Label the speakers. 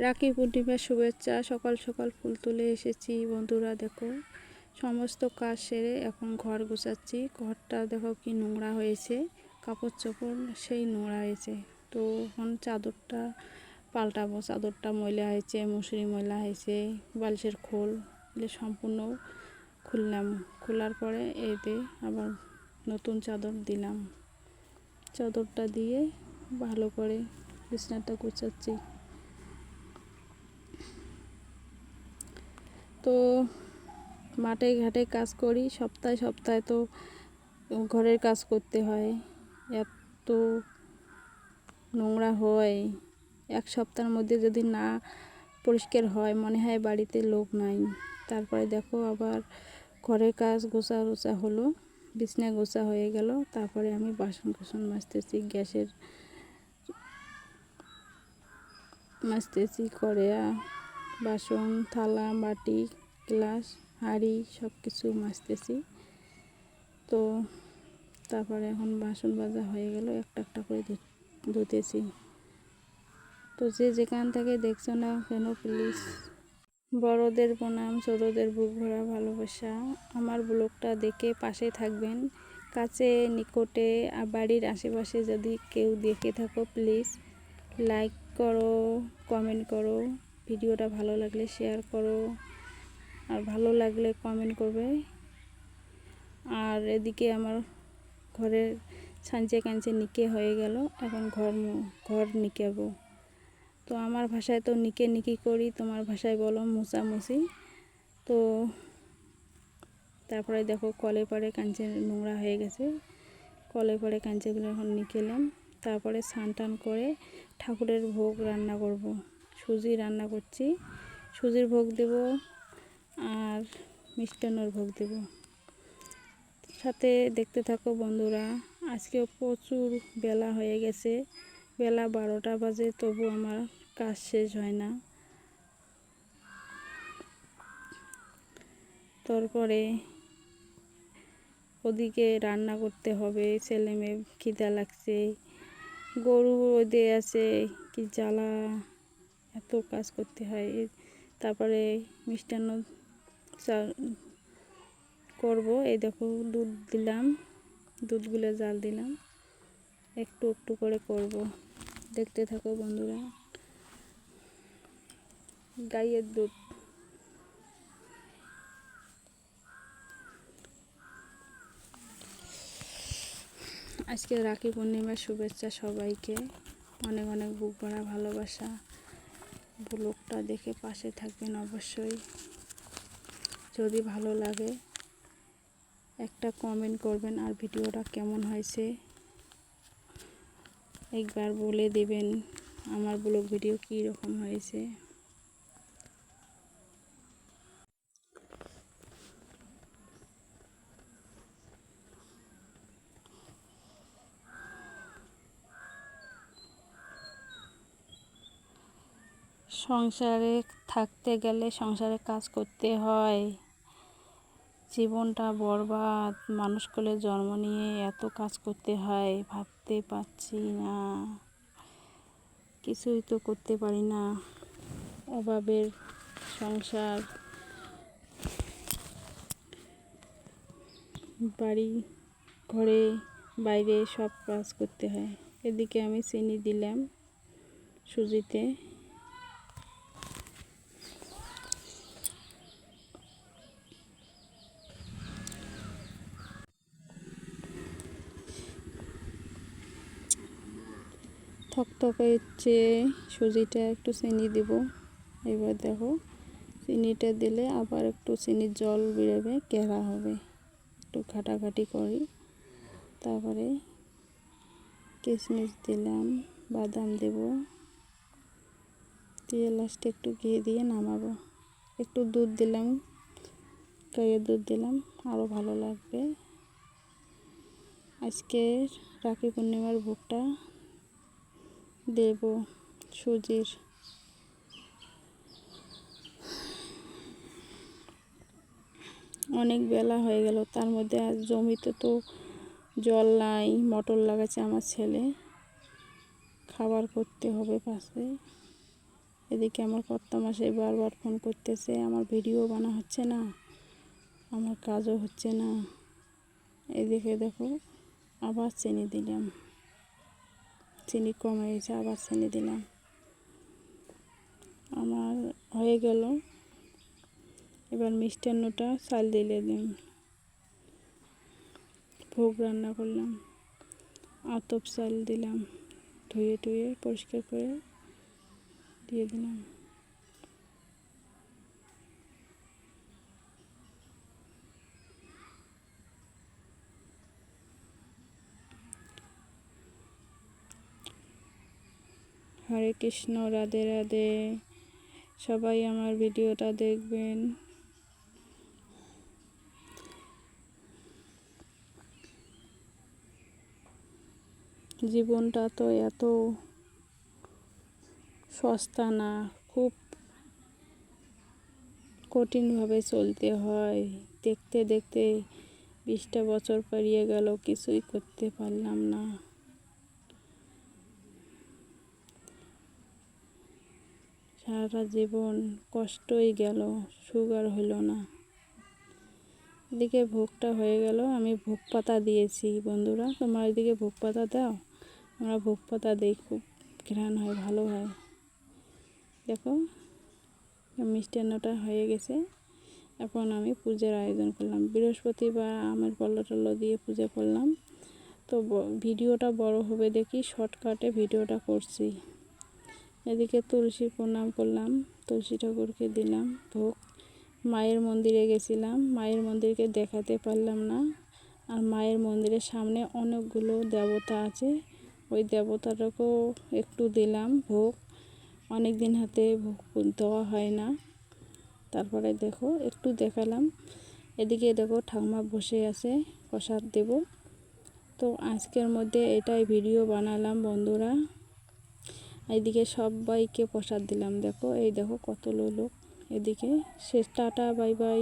Speaker 1: রাখি পূর্ণিমার শুভেচ্ছা। সকাল সকাল ফুল তুলে এসেছি বন্ধুরা, দেখো সমস্ত কাজ সেরে এখন ঘর গোছাচ্ছি। ঘরটা দেখো কি নোংরা হয়েছে, কাপড় চোপড় সেই নোংরা হয়েছে। তো এখন চাদরটা পাল্টাবো। চাদরটা ময়লা হয়েছে, মশারি ময়লা হয়েছে, বালিশের খোল এগুলো সম্পূর্ণ খুললাম। খোলার পরে এতে আবার নতুন চাদর দিলাম। চাদরটা দিয়ে ভালো করে বিছানাটা গোছাচ্ছি। তো মাঠে ঘাটে কাজ করি, সপ্তাহে সপ্তাহে তো ঘরের কাজ করতে হয়। এত নোংরা হয়, এক সপ্তাহের মধ্যে যদি না পরিষ্কার হয় মনে হয় বাড়িতে লোক নাই। তারপরে দেখো আবার ঘরের কাজ গোছা হলো, বিছনা গোছা হয়ে গেল। তারপরে আমি বাসন কুসন মাজতেছি, গ্যাসের মাজতেছি, কড়া বাসন থালা বাটি গ্লাস হাঁড়ি সব কিছু মাজতেছি। তো তারপরে এখন বাসন মাজা হয়ে গেল, একটা একটা করে ধুতেছি। তো যে যেখান থেকে দেখছো না কেন প্লিজ বড়দের প্রণাম, ছোটদের বুক ভরা ভালোবাসা। আমার ব্লগটা দেখে পাশে থাকবেন। কাছে নিকটে বাড়ির আশেপাশে যদি কেউ দেখে থাকো প্লিজ লাইক করো, কমেন্ট করো। ভিডিওটা ভালো লাগলে শেয়ার করো, আর ভালো লাগলে কমেন্ট করবে। আর এদিকে আমার ঘরের ছাঁচে কাঞ্চে নিকে হয়ে গেল, এখন ঘর নিকাবো। তো আমার ভাষায় তো নিকে নিকি করি, তোমার ভাষায় বলো মুছামুছি। তো তারপরে দেখো কলে পরে কাঞ্চে নোংরা হয়ে গেছে, কলে পরে কাঞ্চেগুলো এখন নিকেলাম। তারপরে স্নান টান করে ঠাকুরের ভোগ রান্না করব। সুজি রান্না করছি, সুজির ভোগ দেব আর মিষ্টান্নর ভোগ দেব। সাথে দেখতে থাকো বন্ধুরা। আজকে প্রচুর বেলা হয়ে গেছে, বেলা 12টা বাজে, তবু আমার কাজ শেষ হয় না। তারপরে ওদিকে রান্না করতে হবে, ছেলে মেয়ে খিদা লাগছে, গরু ওদে আছে, কি জ্বালা, এত কাজ করতে হয়। তারপরে মিষ্টান্ন করব। এই দেখো দুধ দিলাম, দুধগুলো জাল দিলাম, একটু একটু করে করব। দেখতে থাকো বন্ধুরা। গাইয়ের দুধ। আজকে রাখি পূর্ণিমার শুভেচ্ছা সবাইকে, অনেক অনেক বুক ভরা ভালোবাসা। ব্লগটা দেখে পাশে থাকবেন অবশ্যই। যদি ভালো লাগে একটা কমেন্ট করবেন, আর ভিডিওটা কেমন হয়েছে একবার বলে দেবেন আমার ব্লগ ভিডিও কী রকম হয়েছে। সংসারে থাকতে গেলে সংসারে কাজ করতে হয়, জীবনটা বরবাদ। মানুষ কোলে জন্ম নিয়ে এত কাজ করতে হয়, ভাবতে পারছি না, কিছুই তো করতে পারি না। অভাবের সংসার, বাড়ি ঘরে বাইরে সব কাজ করতে হয়। এদিকে আমি চিনি দিলাম সুজিতে। থকথকে হচ্ছে সুজিটা, একটু চিনি দিব। এবার দেখো চিনিটা দিলে আবার একটু চিনির জল বেরোবে, কেড়া হবে। একটু ঘাটাঘাটি করি, তারপরে কিশমিশ দিলাম, বাদাম দেব, দিয়ে লাস্টে একটু ঘি দিয়ে নামাবো। একটু দুধ দিলাম, গাইয়ের দুধ দিলাম, আরও ভালো লাগবে। আজকে রাখি পূর্ণিমার ভোগটা দেব সুজির। অনেক বেলা হয়ে গেল, তার মধ্যে আর জমিতে তো জল নাই, মটর লাগাচ্ছে আমার ছেলে, খাবার করতে হবে পাশে। এদিকে আমার কর্তামশাই বারবার ফোন করতেছে, আমার ভিডিও বানা হচ্ছে না, আমার কাজও হচ্ছে না। এদিকে দেখো আবার চিনি দিলাম, চিনি কম হয়েছে, আবার চিনি দিলাম। আমার হয়ে গেল। এবার মিষ্টান্নটা চাল দিয়ে দিলাম, ভোগ রান্না করলাম। আতপ চাল দিলাম, ধুয়ে টুয়ে পরিষ্কার করে দিয়ে দিলাম। হরে কৃষ্ণ, রাধে রাধে। সবাই আমার ভিডিওটা দেখবেন। জীবনটা তো এত সস্তা না, খুব কঠিনভাবে চলতে হয়। দেখতে দেখতে 20টা বছর পেরিয়ে গেল, কিছুই করতে পারলাম না। সারাটা জীবন কষ্টই গেল, সুগার হলো না। এদিকে ভোগটা হয়ে গেল, আমি ভোগ পাতা দিয়েছি। বন্ধুরা, তোমরা এদিকে ভোগ পাতা দাও? আমরা ভোগ পাতা দিই, খুব ঘ্রাণ হয়, ভালো হয়। দেখো মিষ্টান্নটা হয়ে গেছে। এখন আমি পূজার আয়োজন করলাম। বৃহস্পতিবার আমের পল্ল টল্ল দিয়ে পূজা করলাম। তো ভিডিওটা বড় হবে দেখি শর্টকাটে ভিডিওটা করছি। এদিকে তুলসী প্রণাম করলাম, তুলসী ঠাকুরকে দিলাম ভোগ। মায়ের মন্দিরে গেছিলাম, মায়ের মন্দিরকে দেখাতে পারলাম না। আর মায়ের মন্দিরের সামনে অনেকগুলো দেবতা আছে, ওই দেবতাটাকেও একটু দিলাম ভোগ। অনেক দিন হাতে ভোগ দেওয়া হয় না। তারপরে দেখো একটু দেখালাম। এদিকে দেখো ঠাকুমা বসে আছে, প্রসাদ দেব। তো আজকের মধ্যে এটাই ভিডিও বানালাম বন্ধুরা। এইদিকে সবাইকে প্রসাদ দিলাম। দেখো এই দেখো কত লোক। এদিকে শেষ, টাটা বাই বাই।